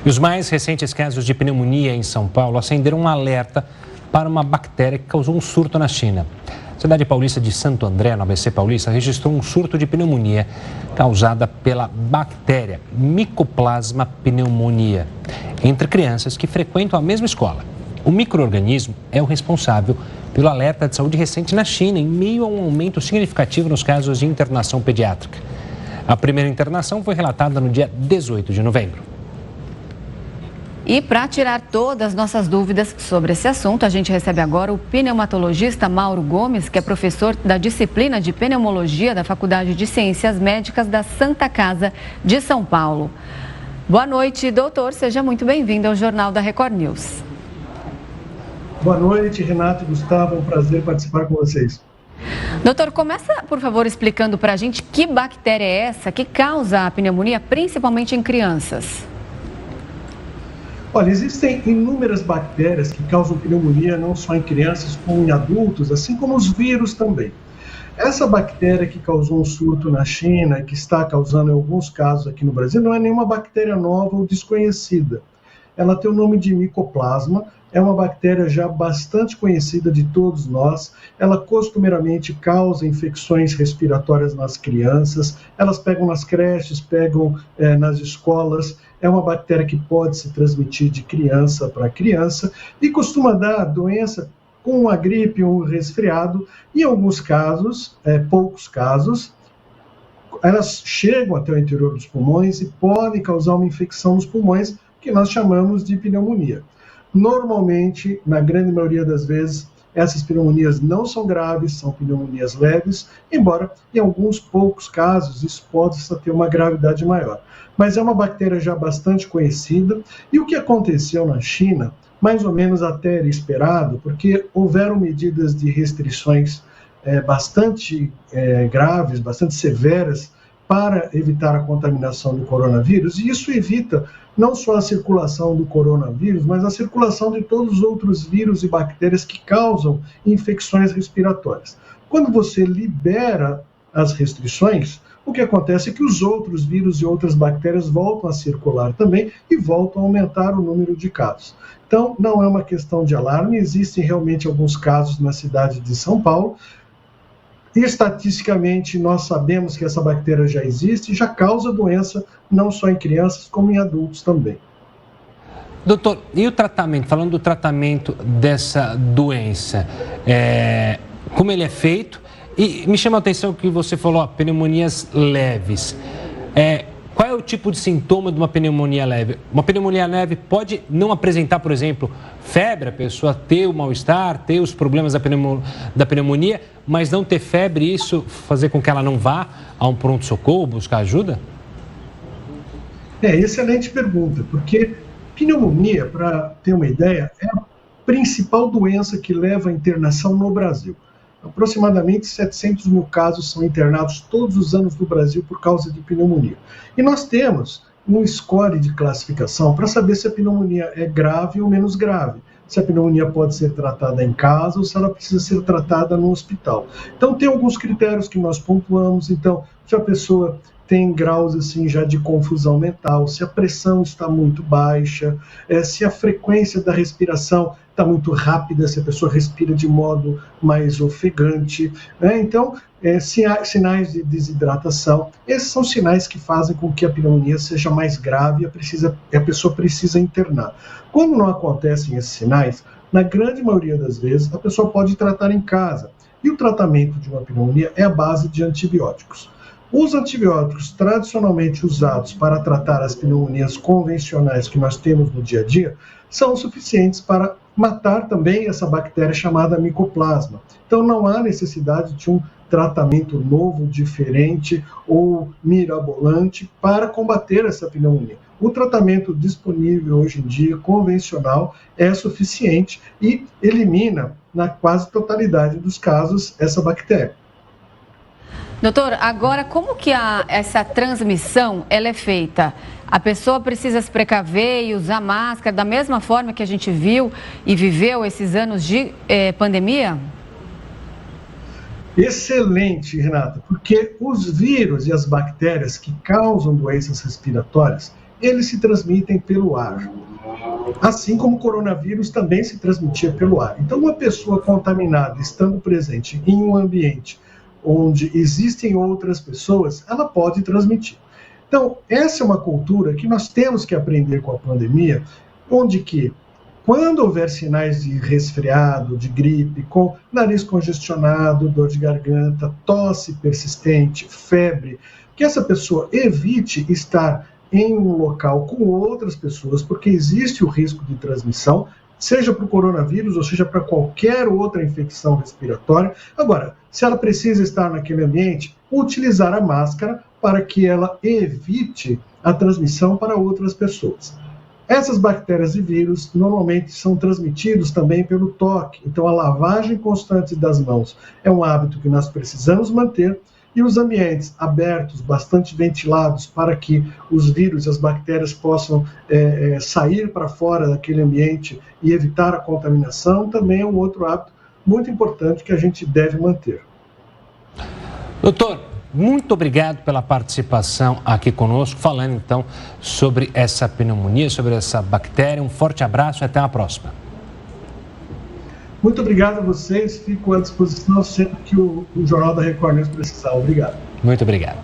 E os mais recentes casos de pneumonia em São Paulo acenderam um alerta para uma bactéria que causou um surto na China. A cidade paulista de Santo André, no ABC Paulista, registrou um surto de pneumonia causada pela bactéria Mycoplasma pneumoniae entre crianças que frequentam a mesma escola. O micro-organismo é o responsável pelo alerta de saúde recente na China, em meio a um aumento significativo nos casos de internação pediátrica. A primeira internação foi relatada no dia 18 de novembro. E para tirar todas as nossas dúvidas sobre esse assunto, a gente recebe agora o pneumatologista Mauro Gomes, que é professor da disciplina de pneumologia da Faculdade de Ciências Médicas da Santa Casa de São Paulo. Boa noite, doutor. Seja muito bem-vindo ao Jornal da Record News. Boa noite, Renato e Gustavo. É um prazer participar com vocês. Doutor, começa, por favor, explicando para a gente que bactéria é essa que causa a pneumonia, principalmente em crianças. Olha, existem inúmeras bactérias que causam pneumonia, não só em crianças, como em adultos, assim como os vírus também. Essa bactéria que causou um surto na China e que está causando em alguns casos aqui no Brasil, não é nenhuma bactéria nova ou desconhecida. Ela tem o nome de Mycoplasma, é uma bactéria já bastante conhecida de todos nós. Ela costumeiramente causa infecções respiratórias nas crianças, elas pegam nas creches, pegam nas escolas. É uma bactéria que pode se transmitir de criança para criança e costuma dar doença com a gripe ou um resfriado. Em alguns casos, poucos casos, elas chegam até o interior dos pulmões e podem causar uma infecção nos pulmões, que nós chamamos de pneumonia. Normalmente, na grande maioria das vezes, essas pneumonias não são graves, são pneumonias leves, embora em alguns poucos casos isso possa ter uma gravidade maior. Mas é uma bactéria já bastante conhecida, e o que aconteceu na China, mais ou menos até era esperado, porque houveram medidas de restrições bastante graves, bastante severas, para evitar a contaminação do coronavírus, e isso evita não só a circulação do coronavírus, mas a circulação de todos os outros vírus e bactérias que causam infecções respiratórias. Quando você libera as restrições, o que acontece é que os outros vírus e outras bactérias voltam a circular também e voltam a aumentar o número de casos. Então, não é uma questão de alarme, existem realmente alguns casos na cidade de São Paulo. E, estatisticamente, nós sabemos que essa bactéria já existe e já causa doença não só em crianças, como em adultos também. Doutor, e o tratamento? Falando do tratamento dessa doença, como ele é feito? E me chama a atenção que você falou, pneumonias leves. Qual é o tipo de sintoma de uma pneumonia leve? Uma pneumonia leve pode não apresentar, por exemplo, febre, a pessoa ter o mal-estar, ter os problemas da pneumonia, mas não ter febre e isso fazer com que ela não vá a um pronto-socorro buscar ajuda? Excelente pergunta, porque pneumonia, para ter uma ideia, é a principal doença que leva à internação no Brasil. Aproximadamente 700 mil casos são internados todos os anos no Brasil por causa de pneumonia. E nós temos um score de classificação para saber se a pneumonia é grave ou menos grave. Se a pneumonia pode ser tratada em casa ou se ela precisa ser tratada no hospital. Então, tem alguns critérios que nós pontuamos. Então, se a pessoa tem graus assim já de confusão mental, se a pressão está muito baixa, se a frequência da respiração está muito rápida, se a pessoa respira de modo mais ofegante, Então, sinais de desidratação, esses são sinais que fazem com que a pneumonia seja mais grave e a pessoa precisa internar. Quando não acontecem esses sinais, na grande maioria das vezes, a pessoa pode tratar em casa. E o tratamento de uma pneumonia é a base de antibióticos. Os antibióticos tradicionalmente usados para tratar as pneumonias convencionais que nós temos no dia a dia são suficientes para matar também essa bactéria chamada Mycoplasma. Então não há necessidade de um tratamento novo, diferente ou mirabolante para combater essa pneumonia. O tratamento disponível hoje em dia, convencional, é suficiente e elimina, na quase totalidade dos casos, essa bactéria. Doutor, agora como que essa transmissão ela é feita? A pessoa precisa se precaver e usar máscara da mesma forma que a gente viu e viveu esses anos de pandemia? Excelente, Renata, porque os vírus e as bactérias que causam doenças respiratórias, eles se transmitem pelo ar. Assim como o coronavírus também se transmitia pelo ar. Então, uma pessoa contaminada, estando presente em um ambiente onde existem outras pessoas, ela pode transmitir. Então, essa é uma cultura que nós temos que aprender com a pandemia, onde que, quando houver sinais de resfriado, de gripe, com nariz congestionado, dor de garganta, tosse persistente, febre, que essa pessoa evite estar em um local com outras pessoas, porque existe o risco de transmissão, seja para o coronavírus ou seja para qualquer outra infecção respiratória. Agora, se ela precisa estar naquele ambiente, utilizar a máscara para que ela evite a transmissão para outras pessoas. Essas bactérias e vírus normalmente são transmitidos também pelo toque, então a lavagem constante das mãos é um hábito que nós precisamos manter, e os ambientes abertos, bastante ventilados, para que os vírus e as bactérias possam sair para fora daquele ambiente e evitar a contaminação, também é um outro hábito muito importante que a gente deve manter. Doutor, muito obrigado pela participação aqui conosco, falando então sobre essa pneumonia, sobre essa bactéria. Um forte abraço e até a próxima. Muito obrigado a vocês, fico à disposição sempre que o Jornal da Record News precisar. Obrigado. Muito obrigado.